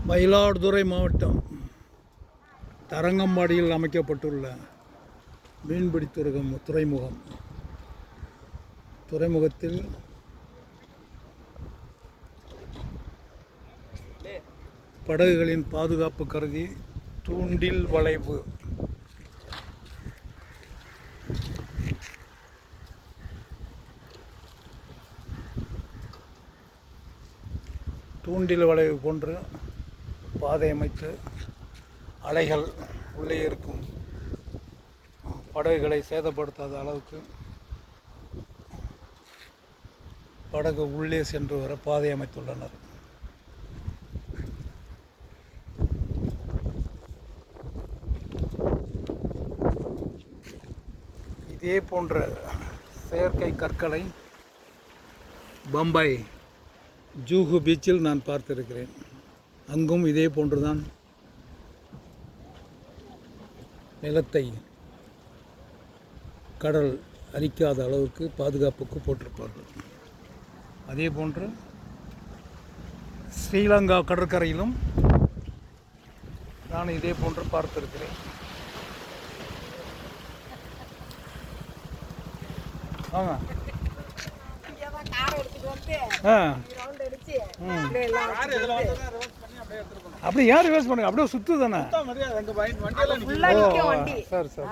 மயிலாடுதுறை மாவட்டம் தரங்கம்பாடியில் அமைக்கப்பட்டுள்ள மீன்பிடி துறைமுகத்தில் படகுகளின் பாதுகாப்பு கருதி தூண்டில் வளைவு போன்று பாதை அமைத்து அலைகள் உள்ளே இருக்கும் படகுகளை சேதப்படுத்தாத அளவுக்கு படகு உள்ளே சென்று வர பாதை அமைத்துள்ளனர். இதே போன்ற செயற்கை கற்களை பம்பாய் ஜூஹு பீச்சில் நான் பார்த்திருக்கிறேன். அங்கும் இதே போன்றுதான் நிலத்தை கடல் அரிக்காத அளவுக்கு பாதுகாப்புக்கு போட்டிருப்பார்கள். அதே போன்று ஸ்ரீலங்கா கடற்கரையிலும் நான் இதே போன்று பார்த்திருக்கிறேன். ஆமாம், அப்படி யார் ரிவர்ஸ் பண்ணுங்க, அப்படியே சுத்து தானே. சரி சரி.